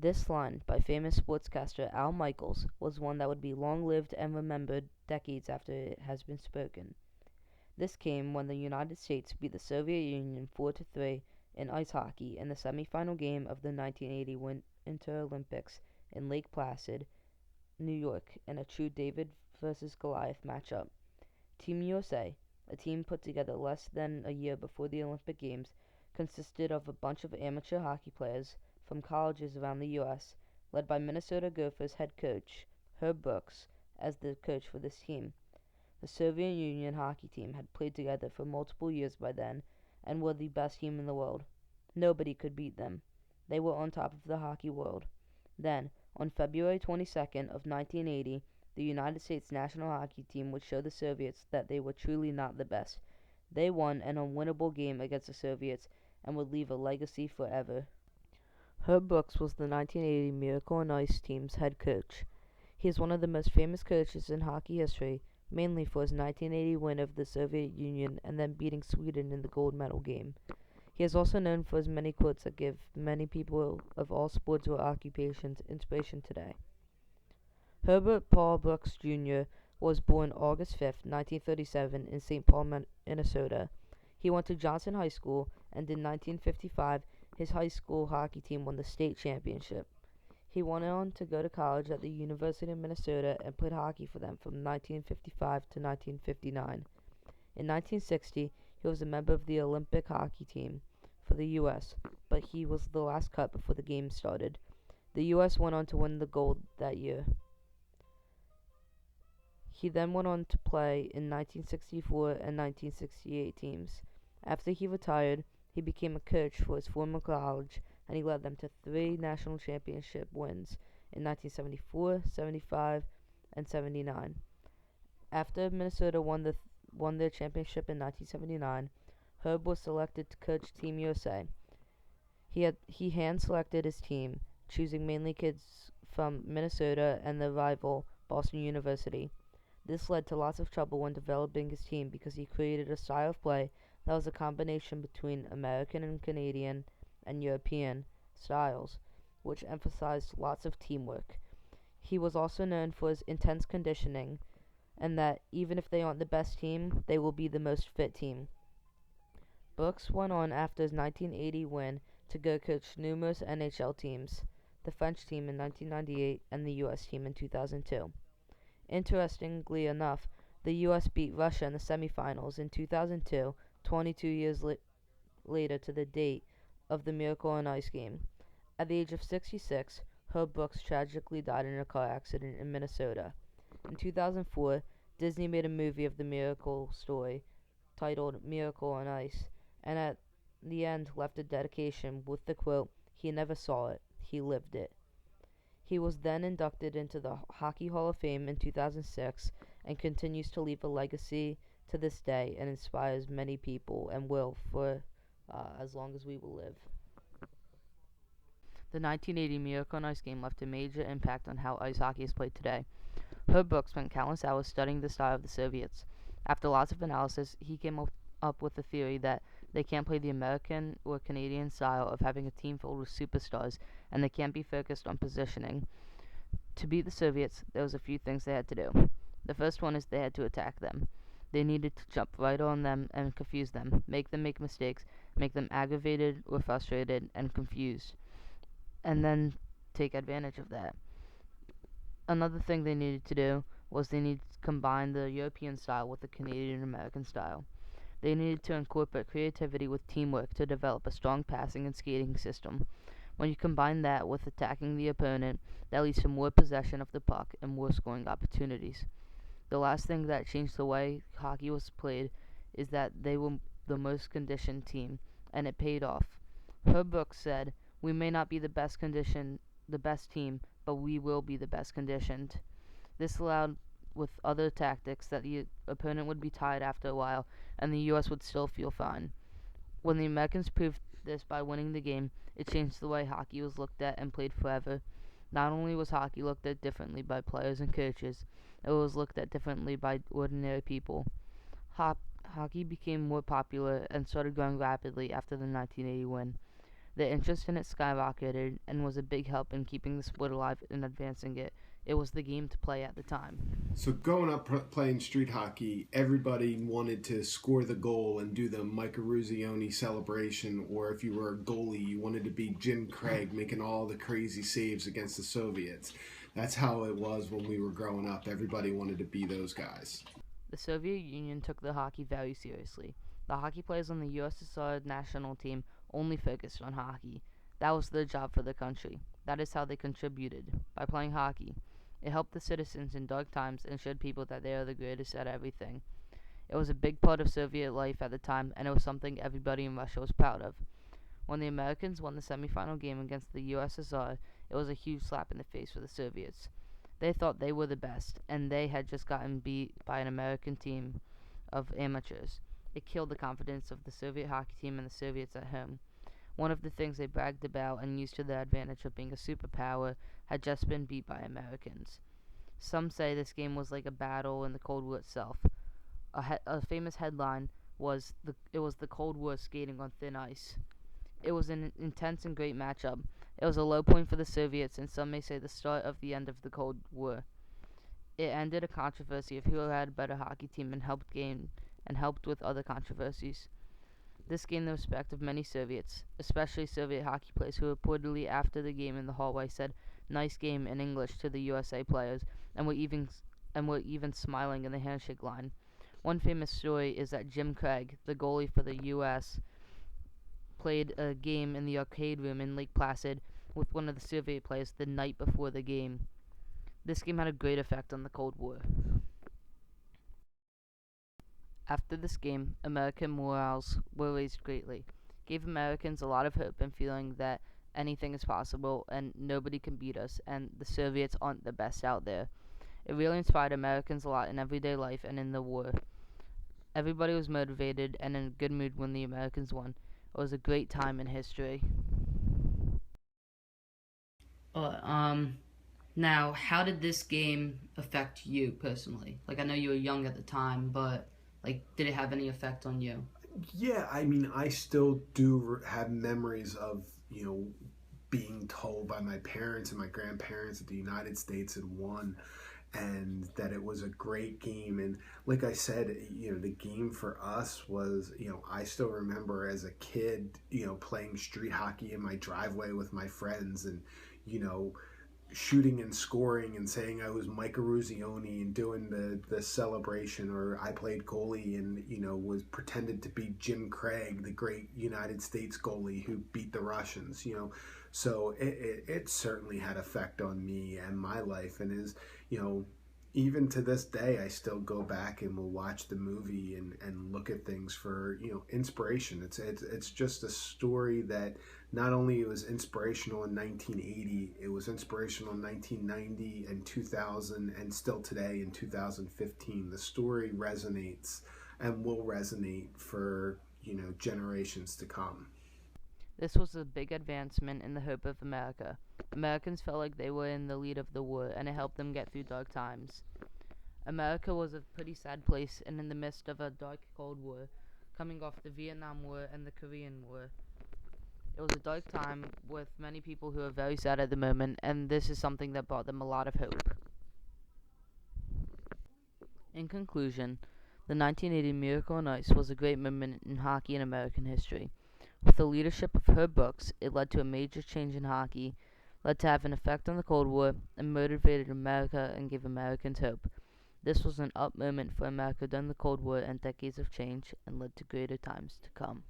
This line, by famous sportscaster Al Michaels, was one that would be long-lived and remembered decades after it has been spoken. This came when the United States beat the Soviet Union 4-3 in ice hockey in the semifinal game of the 1980 Winter Olympics in Lake Placid, New York, in a true David versus Goliath matchup. Team USA, a team put together less than a year before the Olympic Games, consisted of a bunch of amateur hockey players from colleges around the U.S., led by Minnesota Gophers head coach Herb Brooks as the coach for this team. The Soviet Union hockey team had played together for multiple years by then and were the best team in the world. Nobody could beat them. They were on top of the hockey world. Then, on February 22nd of 1980, the United States national hockey team would show the Soviets that they were truly not the best. They won an unwinnable game against the Soviets and would leave a legacy forever. Herb Brooks was the 1980 Miracle on Ice team's head coach. He is one of the most famous coaches in hockey history, mainly for his 1980 win over the Soviet Union and then beating Sweden in the gold medal game. He is also known for his many quotes that give many people of all sports or occupations inspiration today. Herbert Paul Brooks Jr. was born August 5, 1937 in St. Paul, Minnesota. He went to Johnson High School, and in 1955 his high school hockey team won the state championship. He went on to go to college at the University of Minnesota and played hockey for them from 1955 to 1959. In 1960, he was a member of the Olympic hockey team for the U.S., but he was the last cut before the games started. The U.S. went on to win the gold that year. He then went on to play in 1964 and 1968 teams. After he retired, he became a coach for his former college, and he led them to 3 national championship wins in 1974, 75, and 79. After Minnesota won their championship in 1979, Herb was selected to coach Team USA. He hand-selected his team, choosing mainly kids from Minnesota and their rival, Boston University. This led to lots of trouble when developing his team because he created a style of play that was a combination between American and Canadian and European styles, which emphasized lots of teamwork. He was also known for his intense conditioning, and that even if they aren't the best team, they will be the most fit team. Brooks went on after his 1980 win to go coach numerous NHL teams, the French team in 1998 and the U.S. team in 2002. Interestingly enough, the U.S. beat Russia in the semifinals in 2002, 22 years later to the date of the Miracle on Ice game. At the age of 66, Herb Brooks tragically died in a car accident in Minnesota. In 2004, Disney made a movie of the Miracle story titled Miracle on Ice, and at the end left a dedication with the quote, "He never saw it, he lived it." He was then inducted into the Hockey Hall of Fame in 2006 and continues to leave a legacy to this day and inspires many people and will for as long as we will live. The 1980 Miracle on Ice game left a major impact on how ice hockey is played today. Herb Brooks spent countless hours studying the style of the Soviets. After lots of analysis, he came up with the theory that they can't play the American or Canadian style of having a team filled with superstars, and they can't be focused on positioning. To beat the Soviets, there was a few things they had to do. The first one is they had to attack them. They needed to jump right on them and confuse them, make them make mistakes, make them aggravated or frustrated and confused, and then take advantage of that. Another thing they needed to do was they needed to combine the European style with the Canadian-American style. They needed to incorporate creativity with teamwork to develop a strong passing and skating system. When you combine that with attacking the opponent, that leads to more possession of the puck and more scoring opportunities. The last thing that changed the way hockey was played is that they were the most conditioned team, and it paid off. Herb Brooks said, "We may not be the best team, but we will be the best conditioned." This allowed with other tactics that the opponent would be tired after a while, and the U.S. would still feel fine. When the Americans proved this by winning the game, it changed the way hockey was looked at and played forever. Not only was hockey looked at differently by players and coaches, it was looked at differently by ordinary people. Hockey became more popular and started growing rapidly after the 1980 win. Their interest in it skyrocketed and was a big help in keeping the sport alive and advancing it. It was the game to play at the time. So growing up playing street hockey, everybody wanted to score the goal and do the Mike Eruzione celebration, or if you were a goalie, you wanted to be Jim Craig making all the crazy saves against the Soviets. That's how it was when we were growing up. Everybody wanted to be those guys. The Soviet Union took the hockey very seriously. The hockey players on the USSR national team only focused on hockey. That was their job for the country. That is how they contributed, by playing hockey. It helped the citizens in dark times and showed people that they are the greatest at everything. It was a big part of Soviet life at the time, and it was something everybody in Russia was proud of. When the Americans won the semifinal game against the USSR, it was a huge slap in the face for the Soviets. They thought they were the best, and they had just gotten beat by an American team of amateurs. It killed the confidence of the Soviet hockey team and the Soviets at home. One of the things they bragged about and used to their advantage of being a superpower had just been beat by Americans. Some say this game was like a battle in the Cold War itself. A famous headline was it was the Cold War skating on thin ice. It was an intense and great matchup. It was a low point for the Soviets, and some may say the start of the end of the Cold War. It ended a controversy of who had a better hockey team and helped with other controversies. This gained the respect of many Soviets, especially Soviet hockey players who reportedly after the game in the hallway said "nice game" in English to the USA players and were even smiling in the handshake line. One famous story is that Jim Craig, the goalie for the US, played a game in the arcade room in Lake Placid with one of the Soviet players the night before the game. This game had a great effect on the Cold War. After this game, American morals were raised greatly, gave Americans a lot of hope and feeling that anything is possible and nobody can beat us and the Soviets aren't the best out there. It really inspired Americans a lot in everyday life and in the war. Everybody was motivated and in a good mood when the Americans won. It was a great time in history. Uh, um, Now, how did this game affect you personally? Like, I know you were young at the time, but like, did it have any effect on you? Yeah, I mean, I still do have memories of, being told by my parents and my grandparents that the United States had won and that it was a great game. And like I said, the game for us was, I still remember as a kid, playing street hockey in my driveway with my friends and, you know, shooting and scoring and saying I was Mike Eruzione and doing the celebration, or I played goalie and was pretended to be Jim Craig, the great United States goalie who beat the Russians. So it certainly had effect on me and my life, and is even to this day, I still go back and will watch the movie and look at things for inspiration. It's just a story that not only was inspirational in 1980, it was inspirational in 1990 and 2000, and still today in 2015. The story resonates and will resonate for generations to come. This was a big advancement in the hope of America. Americans felt like they were in the lead of the war, and it helped them get through dark times. America was a pretty sad place and in the midst of a dark Cold War, coming off the Vietnam War and the Korean War. It was a dark time with many people who are very sad at the moment, and this is something that brought them a lot of hope. In conclusion, the 1980 Miracle on Ice was a great moment in hockey and American history. With the leadership of Herb Brooks, it led to a major change in hockey, led to have an effect on the Cold War, and motivated America and gave Americans hope. This was an up moment for America during the Cold War and decades of change, and led to greater times to come.